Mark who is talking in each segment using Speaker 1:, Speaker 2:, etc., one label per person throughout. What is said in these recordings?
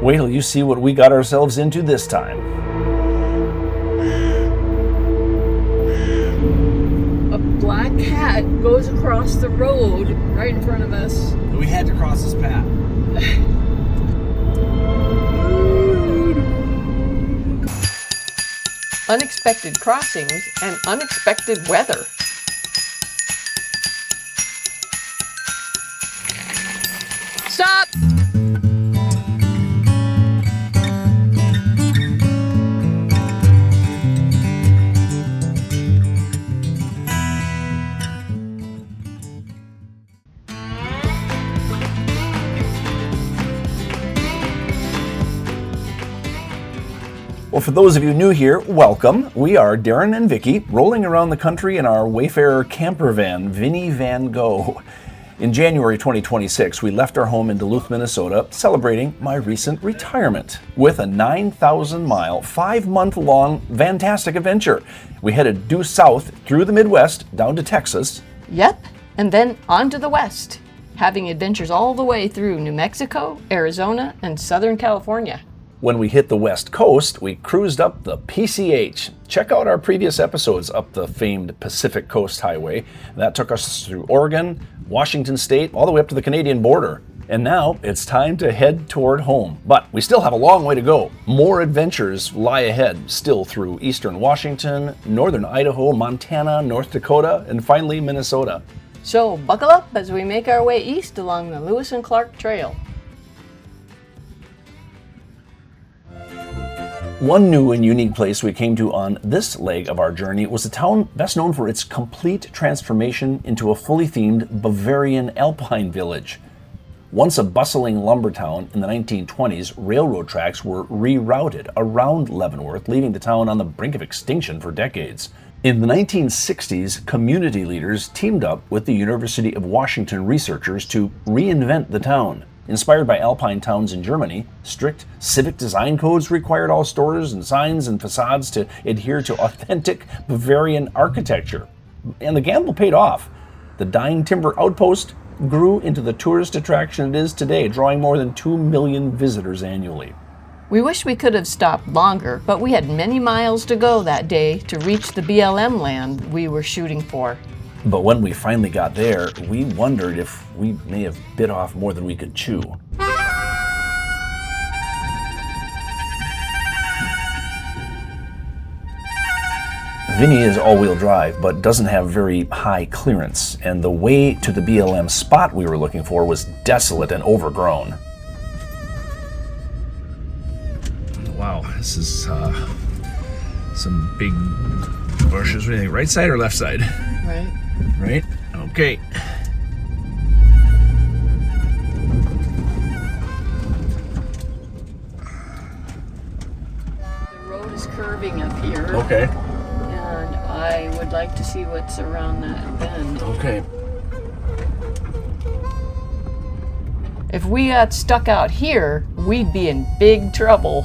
Speaker 1: Wait till you see what we got ourselves into this time.
Speaker 2: A black cat goes across the road right in front of us.
Speaker 1: We had to cross this path.
Speaker 2: Unexpected crossings and unexpected weather. Stop!
Speaker 1: Well, for those of you new here, welcome. We are Darren and Vicky, rolling around the country in our Wayfarer camper van, Vinny Van Go. In January 2026, we left our home in Duluth, Minnesota, celebrating my recent retirement with a 9,000-mile, 5-month-long VANtastic adventure. We headed due south through the Midwest, down to Texas.
Speaker 2: Yep, and then on to the west, having adventures all the way through New Mexico, Arizona, and Southern California.
Speaker 1: When we hit the West Coast, we cruised up the PCH. Check out our previous episodes up the famed Pacific Coast Highway. That took us through Oregon, Washington State, all the way up to the Canadian border. And now it's time to head toward home. But we still have a long way to go. More adventures lie ahead, still through eastern Washington, northern Idaho, Montana, North Dakota, and finally Minnesota.
Speaker 2: So buckle up as we make our way east along the Lewis and Clark Trail.
Speaker 1: One new and unique place we came to on this leg of our journey was a town best known for its complete transformation into a fully themed Bavarian alpine village. Once a bustling lumber town in the 1920s, railroad tracks were rerouted around Leavenworth, leaving the town on the brink of extinction for decades. In the 1960s, community leaders teamed up with the University of Washington researchers to reinvent the town. Inspired by alpine towns in Germany, strict civic design codes required all stores and signs and facades to adhere to authentic Bavarian architecture. And the gamble paid off. The dying timber outpost grew into the tourist attraction it is today, drawing more than 2 million visitors annually.
Speaker 2: We wish we could have stopped longer, but we had many miles to go that day to reach the BLM land we were shooting for.
Speaker 1: But when we finally got there, we wondered if we may have bit off more than we could chew. Vinny is all-wheel drive, but doesn't have very high clearance, and the way to the BLM spot we were looking for was desolate and overgrown. Wow, this is some big bushes. What do you think, right side or left side?
Speaker 2: Right.
Speaker 1: Right? Okay.
Speaker 2: The road is curving up here.
Speaker 1: Okay.
Speaker 2: And I would like to see what's around that bend.
Speaker 1: Okay.
Speaker 2: If we got stuck out here, we'd be in big trouble.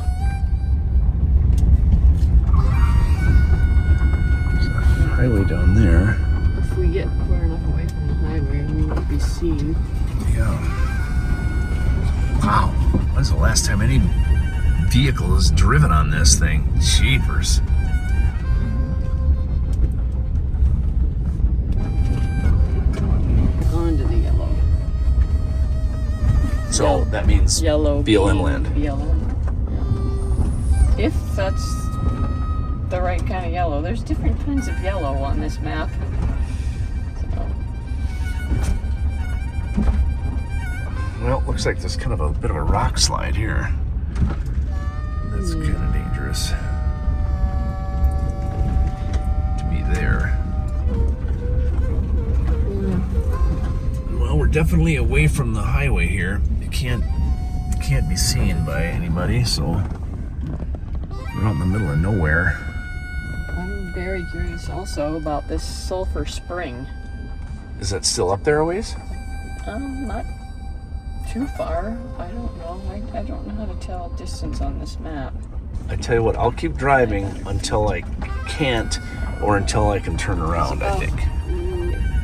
Speaker 1: There's a highway down there.
Speaker 2: If we get far enough away from the highway, we won't be seen.
Speaker 1: Yeah. Wow. When's the last time any vehicle has driven on this thing? Jeepers.
Speaker 2: Onto the yellow.
Speaker 1: So that means
Speaker 2: Yellow
Speaker 1: BLM land.
Speaker 2: BLM. Yeah. If that's the right kind of yellow. There's different kinds of yellow on this map.
Speaker 1: Well, looks like there's kind of a bit of a rock slide here. That's kind of dangerous to be there. Well, we're definitely away from the highway here. It can't be seen by anybody, so we're out in the middle of nowhere.
Speaker 2: I'm very curious also about this sulfur spring.
Speaker 1: Is that still up there a ways?
Speaker 2: Not too far. I don't know. I don't know how to tell distance on this map.
Speaker 1: I tell you what, I'll keep driving until I can't or until I can turn around, I think.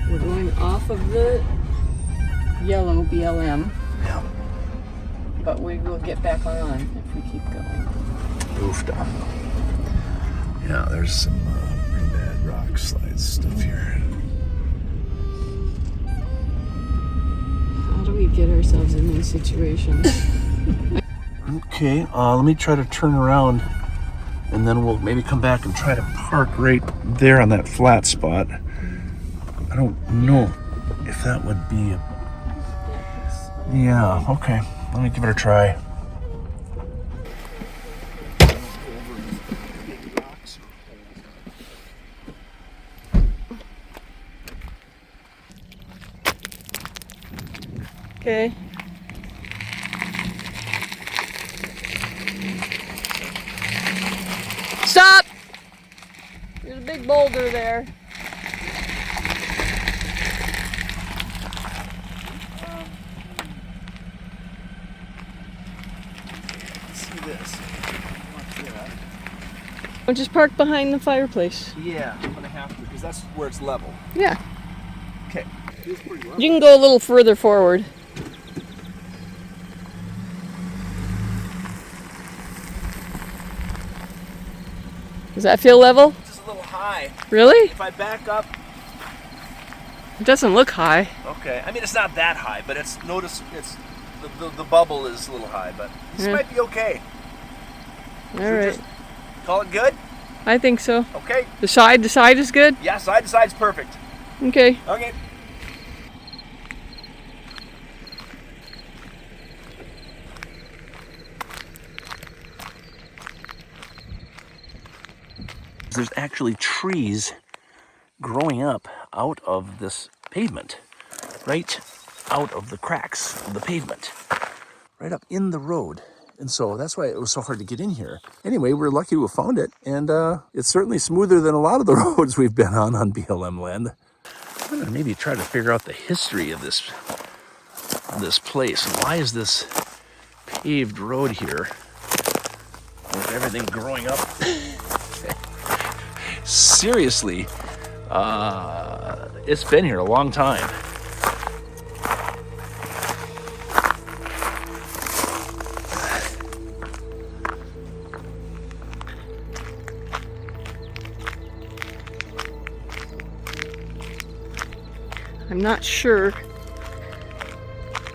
Speaker 2: We're going off of the yellow BLM.
Speaker 1: Yeah.
Speaker 2: but we will get back on if we keep going.
Speaker 1: Oofda. Yeah, there's some pretty bad rock slide stuff here.
Speaker 2: How do we get ourselves in these situations?
Speaker 1: Okay, let me try to turn around, and then we'll maybe come back and try to park right there on that flat spot. I don't know if that would be a... Yeah, okay. Let me give it a try.
Speaker 2: Okay. Stop! There's a big boulder there.
Speaker 1: See this?
Speaker 2: I'll just park behind the fireplace.
Speaker 1: Yeah, I'm gonna have to, because that's where it's level.
Speaker 2: Yeah.
Speaker 1: Okay. Feels pretty level.
Speaker 2: You can go a little further forward. Does that feel level?
Speaker 1: Just a little high.
Speaker 2: Really?
Speaker 1: If I back up,
Speaker 2: It doesn't look high.
Speaker 1: okay. I mean, it's not that high, but it's the bubble is a little high, but this
Speaker 2: Yeah.
Speaker 1: might be okay.
Speaker 2: All
Speaker 1: Should we
Speaker 2: right.
Speaker 1: just call it good?
Speaker 2: I think so.
Speaker 1: Okay.
Speaker 2: The side is good?
Speaker 1: Yeah, side to side's perfect.
Speaker 2: Okay.
Speaker 1: Okay. There's actually trees growing up out of this pavement, right out of the cracks of the pavement, right up in the road. And so that's why it was so hard to get in here. Anyway, we're lucky to have found it, and it's certainly smoother than a lot of the roads we've been on BLM land. I'm gonna maybe try to figure out the history of this place. Why is this paved road here with everything growing up? Seriously, it's been here a long time.
Speaker 2: I'm not sure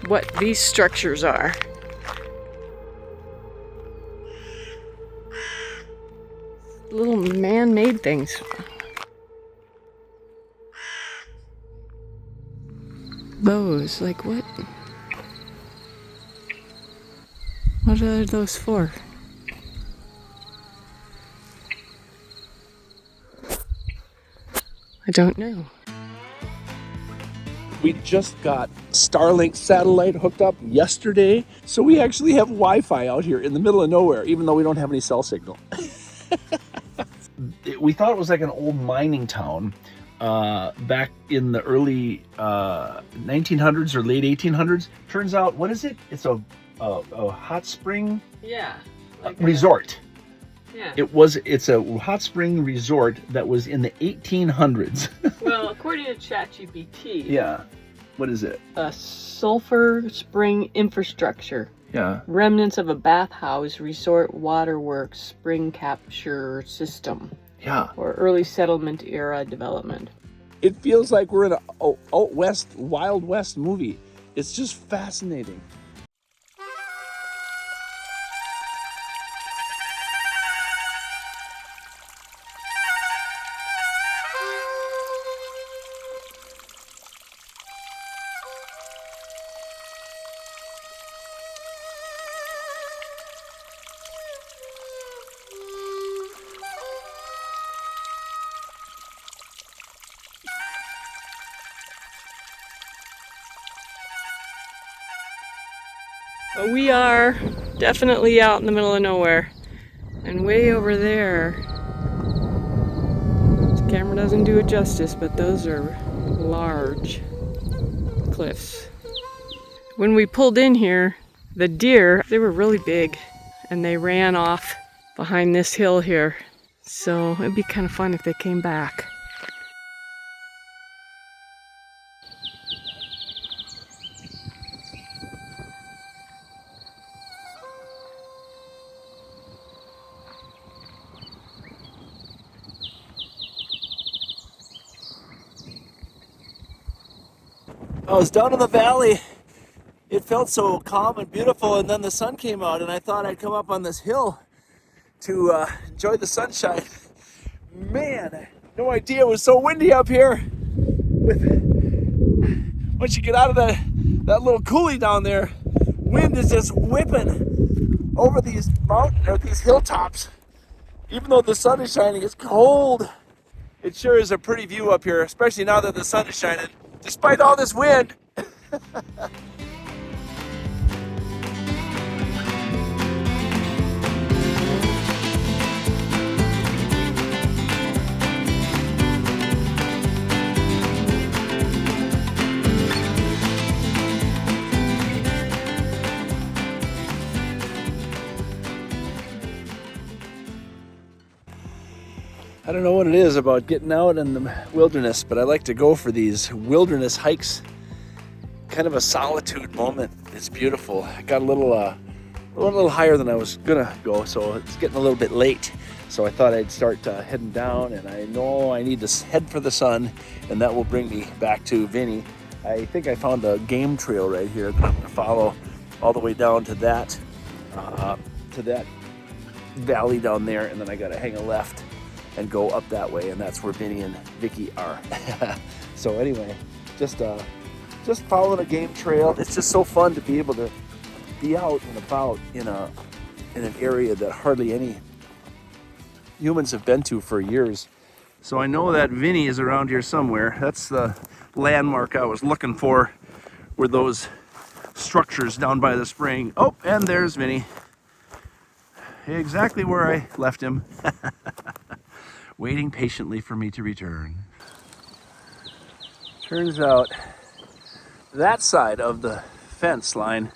Speaker 2: what these structures are. Little man-made things. Those, like what? What are those for? I don't know.
Speaker 1: We just got Starlink satellite hooked up yesterday, so we actually have Wi-Fi out here in the middle of nowhere, even though we don't have any cell signal. We thought it was like an old mining town back in the early 1900s or late 1800s. Turns out, what is it? It's a hot spring
Speaker 2: Yeah.
Speaker 1: resort.
Speaker 2: Yeah.
Speaker 1: It's a hot spring resort that was in the 1800s.
Speaker 2: Well, according to ChatGPT,
Speaker 1: Yeah. What is it?
Speaker 2: a sulfur spring infrastructure.
Speaker 1: Yeah.
Speaker 2: Remnants of a bathhouse, resort waterworks, spring capture system,
Speaker 1: Yeah.
Speaker 2: or early settlement era development.
Speaker 1: It feels like we're in a out west, Wild West movie. It's just fascinating.
Speaker 2: We are definitely out in the middle of nowhere. And way over there, this camera doesn't do it justice, but those are large cliffs. When we pulled in here, the deer, they were really big, and they ran off behind this hill here. So it'd be kind of fun if they came back.
Speaker 1: I was down in the valley. It felt so calm and beautiful, and then the sun came out, and I thought I'd come up on this hill to enjoy the sunshine. Man, no idea, it was so windy up here. Once you get out of that little coulee down there, wind is just whipping over these mountain or these hilltops. Even though the sun is shining, it's cold. It sure is a pretty view up here, especially now that the sun is shining, despite all this wind. I don't know what it is about getting out in the wilderness, but I like to go for these wilderness hikes. Kind of a solitude moment. It's beautiful. I got a little higher than I was gonna go, so it's getting a little bit late. So I thought I'd start heading down, and I know I need to head for the sun, and that will bring me back to Vinny. I think I found a game trail right here that I'm gonna follow all the way down to that valley down there, and then I gotta hang a left and go up that way, and that's where Vinny and Vicky are. So anyway, just following a game trail. It's just so fun to be able to be out and about in an area that hardly any humans have been to for years. So I know that Vinny is around here somewhere. That's the landmark I was looking for, were those structures down by the spring. Oh, and there's Vinny. Exactly where I left him. Waiting patiently for me to return. Turns out that side of the fence line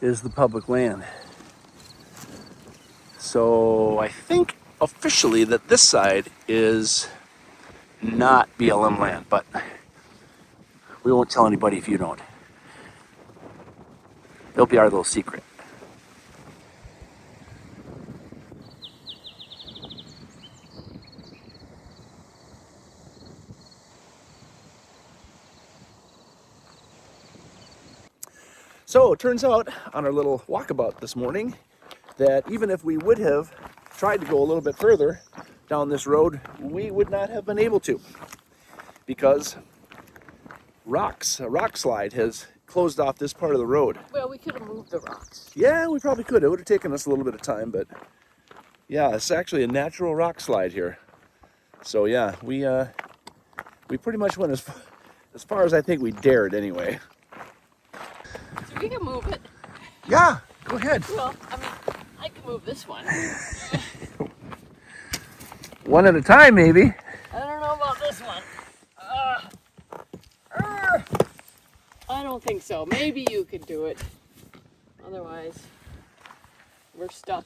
Speaker 1: is the public land. So I think officially that this side is not BLM land, but we won't tell anybody if you don't. It'll be our little secret. So it turns out on our little walkabout this morning that even if we would have tried to go a little bit further down this road, we would not have been able to, because a rock slide has closed off this part of the road.
Speaker 2: Well, we could have moved the rocks.
Speaker 1: Yeah, we probably could. It would have taken us a little bit of time, but yeah, it's actually a natural rock slide here. So yeah, we pretty much went as far as I think we dared anyway.
Speaker 2: So we can move it.
Speaker 1: Yeah, go ahead.
Speaker 2: Well, I mean, I can move this one.
Speaker 1: One at a time, maybe.
Speaker 2: I don't know about this one. I don't think so. Maybe you could do it. Otherwise, we're stuck.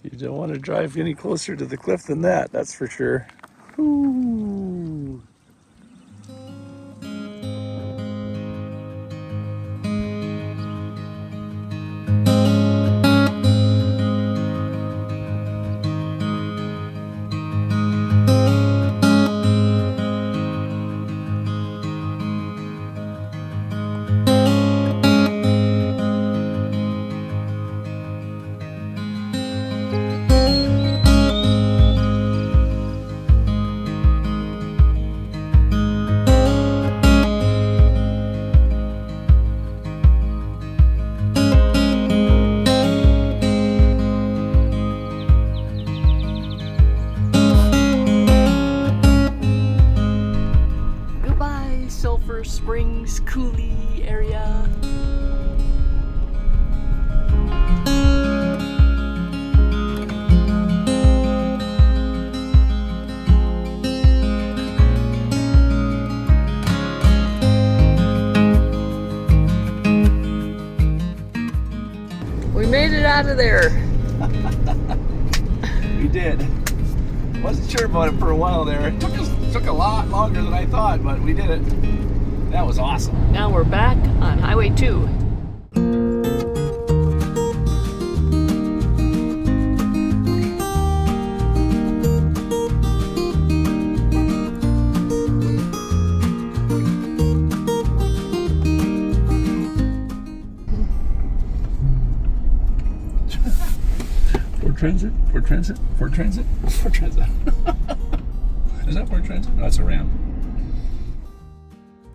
Speaker 1: You don't want to drive any closer to the cliff than that, that's for sure. Ooh.
Speaker 2: Springs Coulee area. We made it out of there.
Speaker 1: We did. Wasn't sure about it for a while there. It took a lot longer than I thought, but we did it. That was awesome.
Speaker 2: Now we're back on Highway 2.
Speaker 1: Ford Transit. Is that Ford Transit? No, that's a Ram.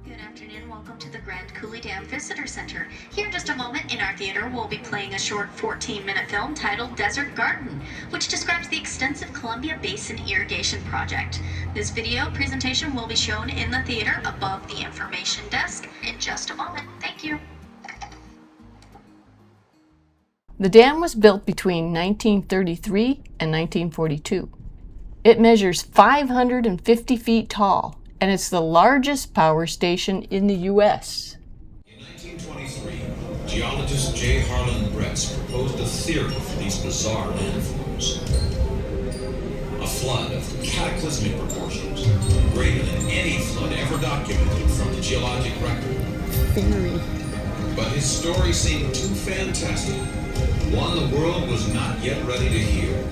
Speaker 3: Good afternoon. Welcome to the Grand Coulee Dam Visitor Center. Here in just a moment in our theater, we'll be playing a short 14-minute film titled Desert Garden, which describes the extensive Columbia Basin irrigation project. This video presentation will be shown in the theater above the information desk in just a moment. Thank you.
Speaker 2: The dam was built between 1933 and 1942. It measures 550 feet tall, and it's the largest power station in the U.S.
Speaker 4: In 1923, geologist J. Harlan Bretz proposed a theory for these bizarre landforms. A flood of cataclysmic proportions, greater than any flood ever documented from the geologic record.
Speaker 2: Theory.
Speaker 4: But his story seemed too fantastic, one the world was not yet ready to hear.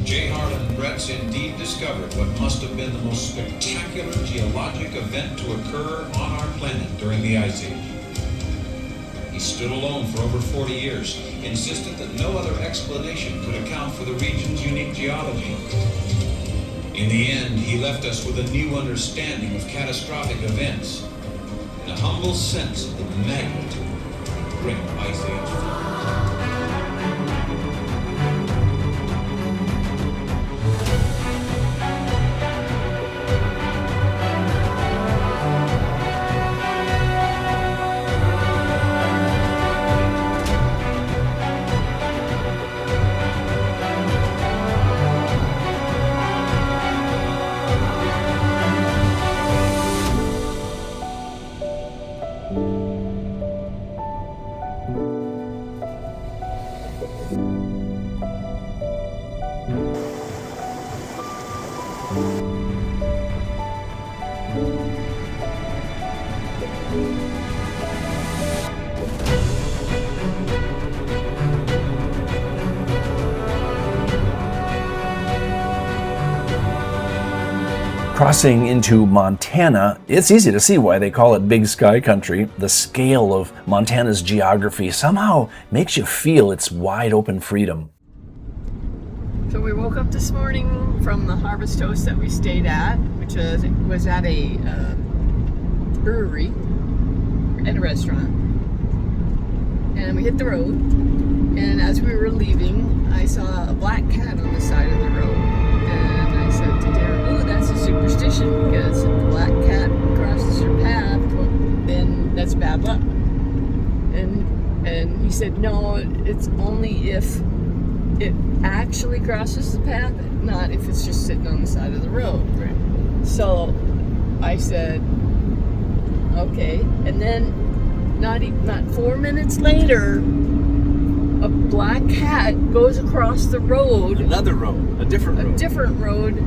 Speaker 4: J. Harlan Bretz indeed discovered what must have been the most spectacular geologic event to occur on our planet during the Ice Age. He stood alone for over 40 years, insisted that no other explanation could account for the region's unique geology. In the end, he left us with a new understanding of catastrophic events and a humble sense of the magnitude of the great Ice Age.
Speaker 1: Crossing into Montana, it's easy to see why they call it Big Sky Country. The scale of Montana's geography somehow makes you feel its wide open freedom.
Speaker 2: So we woke up this morning from the Harvest Toast that we stayed at, which was at a brewery and a restaurant. And we hit the road, and as we were leaving, I saw a black cat on the side of the road. And I said to Darren, "Ooh, that's a superstition, because if the black cat crosses your path, well, then that's bad luck." And he said, "No, it's only if it actually crosses the path, not if it's just sitting on the side of the road."
Speaker 1: Right.
Speaker 2: So I said, "Okay." And then not 4 minutes later, a black cat goes across the road.
Speaker 1: Another road, a different
Speaker 2: road.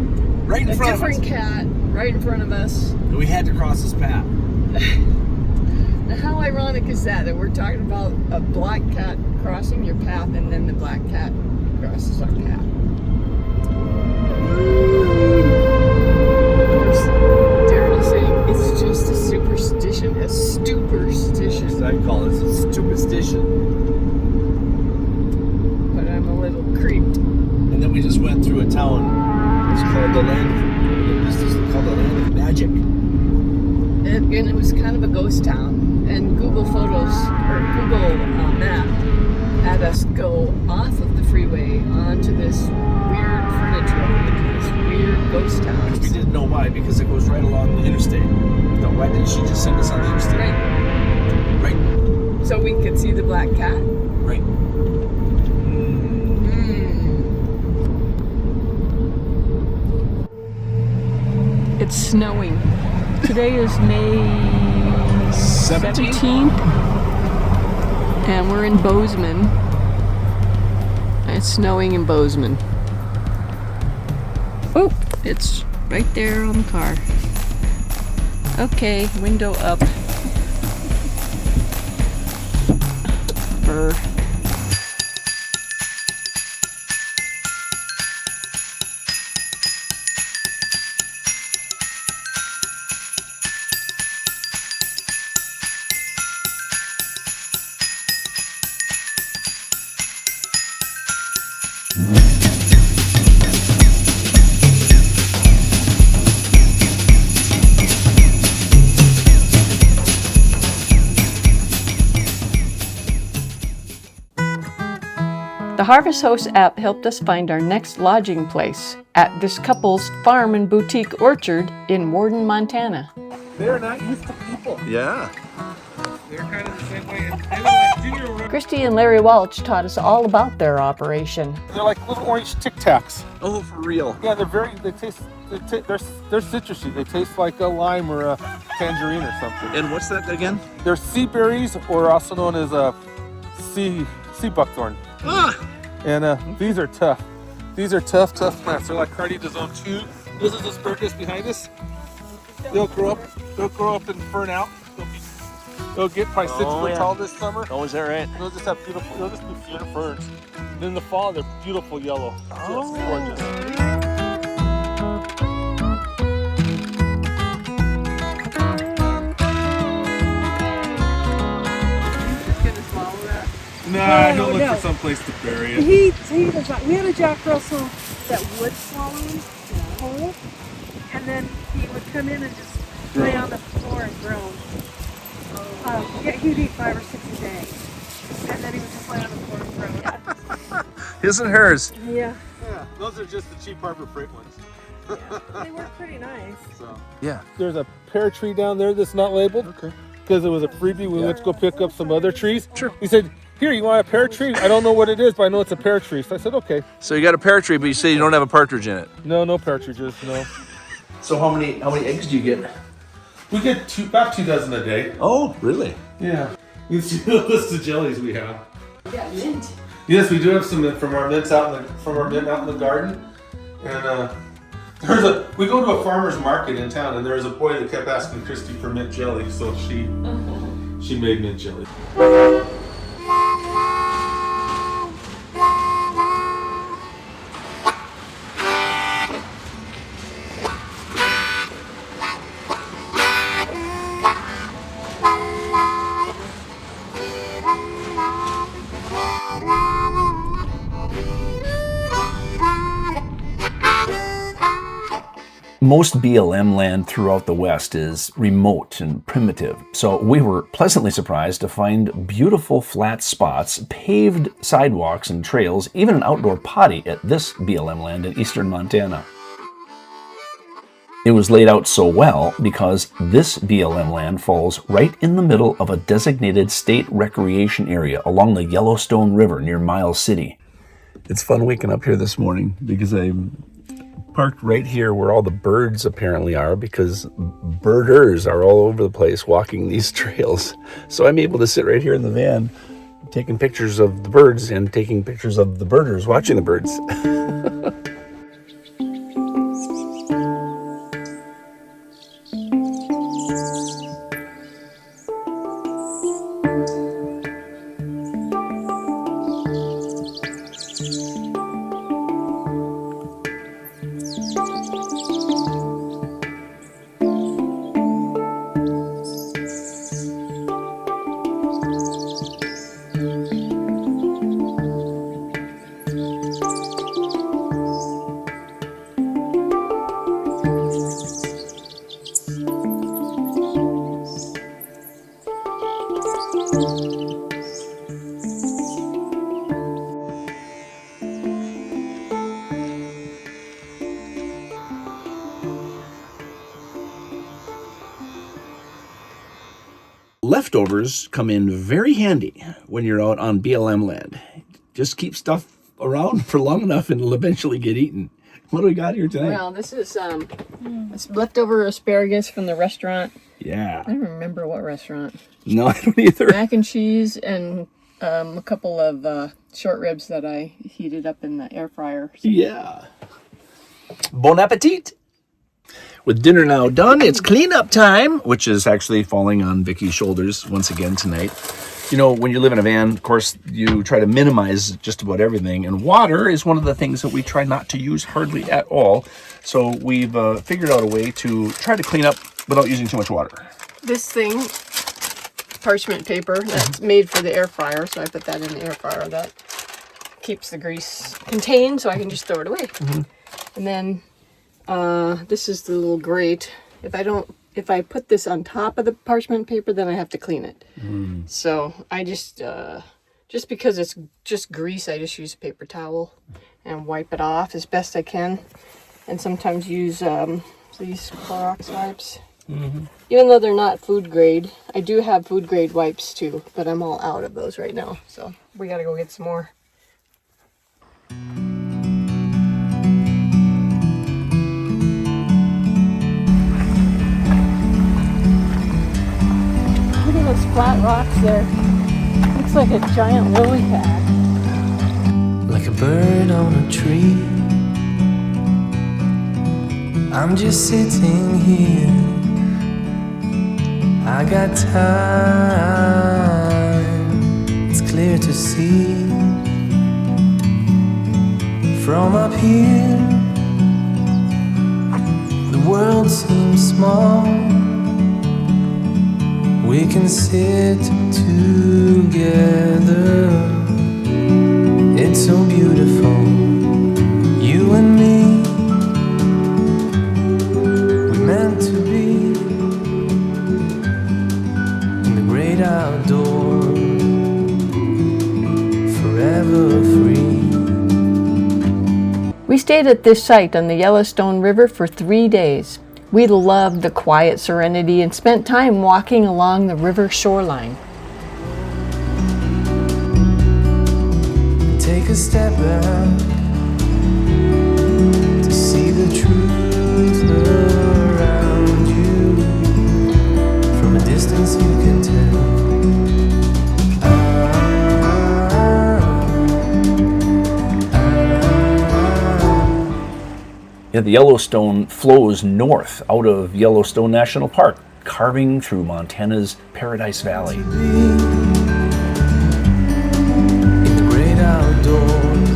Speaker 1: Right in front of us.
Speaker 2: A different cat right in front of us.
Speaker 1: And we had to cross this path.
Speaker 2: Now, how ironic is that we're talking about a black cat crossing your path, and then the black cat crosses our path? Of course, Darren is saying it's just a superstition, a stuperstition.
Speaker 1: I'd call it a superstition.
Speaker 2: But I'm a little creeped.
Speaker 1: And then we just went through a town. It's called the land. This is called the Land of Magic.
Speaker 2: And it was kind of a ghost town. And Google Photos or Google Map had us go off of the freeway onto this weird frontage road, this weird ghost town.
Speaker 1: We didn't know why, because it goes right along the interstate. We thought, why didn't she just send us on the interstate? Right.
Speaker 2: So we could see the black cat.
Speaker 1: Right.
Speaker 2: It's snowing. Today is May 17th, and we're in Bozeman. It's snowing in Bozeman. Oh, it's right there on the car. Okay, window up. Brr. The Harvest Host app helped us find our next lodging place at this couple's farm and boutique orchard in Warden, Montana.
Speaker 5: They're not used to people.
Speaker 6: Yeah.
Speaker 5: They're kind of the same way. And they like junior.
Speaker 2: Christy and Larry Welch taught us all about their operation.
Speaker 5: They're like little orange Tic Tacs.
Speaker 6: Oh, for real?
Speaker 5: Yeah, they taste. They're citrusy. They taste like a lime or a tangerine or something.
Speaker 6: And what's that again?
Speaker 5: They're sea berries, or also known as sea buckthorn.
Speaker 6: Ah!
Speaker 5: And these are tough. These are tough plants. They're like Cardiazone 2. This is asparagus behind us. They'll grow up and fern out. They'll get probably 6 foot tall this summer.
Speaker 6: Oh, is that right?
Speaker 5: They'll just have beautiful. They'll just be beautiful ferns. And in the fall, they're beautiful yellow.
Speaker 6: Oh.
Speaker 5: Just gorgeous. Nah, he'll look for some place to bury it.
Speaker 7: He was like, we had a Jack Russell that would swallow him whole, and then he would come in and just lay on the floor and groan. Yeah, he'd eat 5 or 6 a day, and then he would just lay on the floor and groan.
Speaker 6: His and hers.
Speaker 7: Yeah.
Speaker 5: Yeah, those are just the cheap Harbor Freight ones.
Speaker 7: They were pretty nice.
Speaker 5: So.
Speaker 6: Yeah.
Speaker 5: There's a pear tree down there that's not labeled.
Speaker 6: Okay.
Speaker 5: Because it was a freebie. We went to go pick up some other trees.
Speaker 6: Sure.
Speaker 5: He said, "Here, you want a pear tree? I don't know what it is, but I know it's a pear tree." So I said, "Okay."
Speaker 6: So you got a pear tree, but you say you don't have a partridge in it.
Speaker 5: No partridges. No.
Speaker 1: So how many eggs do you get?
Speaker 5: We get about 2 dozen a day.
Speaker 6: Oh, really?
Speaker 5: Yeah. You see the list of jellies we have.
Speaker 7: Yeah, mint.
Speaker 5: Yes, we do have some mint from our mint out in the garden, and we go to a farmer's market in town, and there was a boy that kept asking Christy for mint jelly, so she made mint jelly.
Speaker 1: Most BLM land throughout the West is remote and primitive, so we were pleasantly surprised to find beautiful flat spots, paved sidewalks and trails, even an outdoor potty at this BLM land in eastern Montana. It was laid out so well because this BLM land falls right in the middle of a designated state recreation area along the Yellowstone River near Miles City. It's fun waking up here this morning because I parked right here where all the birds apparently are, because birders are all over the place walking these trails. So I'm able to sit right here in the van taking pictures of the birds and taking pictures of the birders watching the birds. Leftovers come in very handy when you're out on BLM land. Just keep stuff around for long enough and it'll eventually get eaten. What do we got here tonight?
Speaker 2: Well, this is it's leftover asparagus from the restaurant.
Speaker 1: Yeah.
Speaker 2: I don't remember what restaurant.
Speaker 1: No, I don't either.
Speaker 2: Mac and cheese and a couple of short ribs that I heated up in the air fryer.
Speaker 1: Yeah. Bon appetit! With dinner now done, it's cleanup time, which is actually falling on Vicky's shoulders once again tonight. You know, when you live in a van, of course, you try to minimize just about everything, and water is one of the things that we try not to use hardly at all. So we've figured out a way to try to clean up without using too much water.
Speaker 2: This thing, parchment paper, that's made for the air fryer, so I put that in the air fryer. That keeps the grease contained, so I can just throw it away. And then this is the little grate. If I put this on top of the parchment paper, then I have to clean it. So I just because it's just grease, I just use a paper towel and wipe it off as best I can. And sometimes use these Clorox wipes. Even though they're not food grade, I do have food grade wipes too, but I'm all out of those right now. So we gotta go get some more.
Speaker 7: Look at those flat rocks there. Looks like a giant lily pad.
Speaker 8: Like a bird on a tree, I'm just sitting here. I got time, it's clear to see. From up here, the world seems small. We can sit together. It's so beautiful, you and me. We meant to be in the great outdoors, forever free.
Speaker 2: We stayed at this site on the Yellowstone River for 3 days. We loved the quiet serenity and spent time walking along the river shoreline.
Speaker 8: Take a step back to see the truth around you. From a distance you can tell.
Speaker 1: Yeah, the Yellowstone flows north out of Yellowstone National Park, carving through Montana's Paradise Valley.
Speaker 8: In the great outdoors.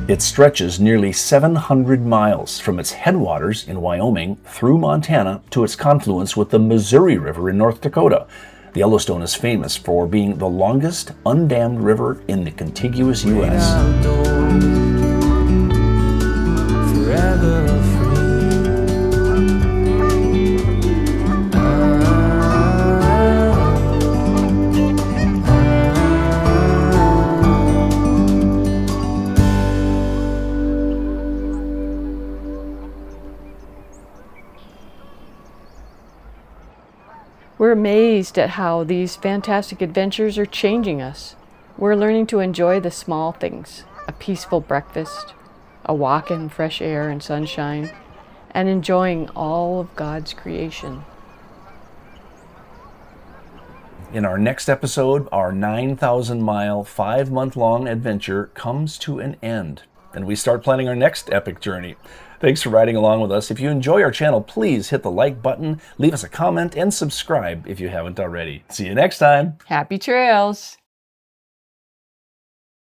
Speaker 1: It stretches nearly 700 miles from its headwaters in Wyoming through Montana to its confluence with the Missouri River in North Dakota. The Yellowstone is famous for being the longest undammed river in the contiguous U.S.
Speaker 8: Forever free.
Speaker 2: We're amazed at how these fantastic adventures are changing us. We're learning to enjoy the small things, a peaceful breakfast, a walk in fresh air and sunshine, and enjoying all of God's creation.
Speaker 1: In our next episode, our 9,000-mile, 5-month-long adventure comes to an end, and we start planning our next epic journey. Thanks for riding along with us. If you enjoy our channel, please hit the like button, leave us a comment, and subscribe if you haven't already. See you next time.
Speaker 2: Happy trails!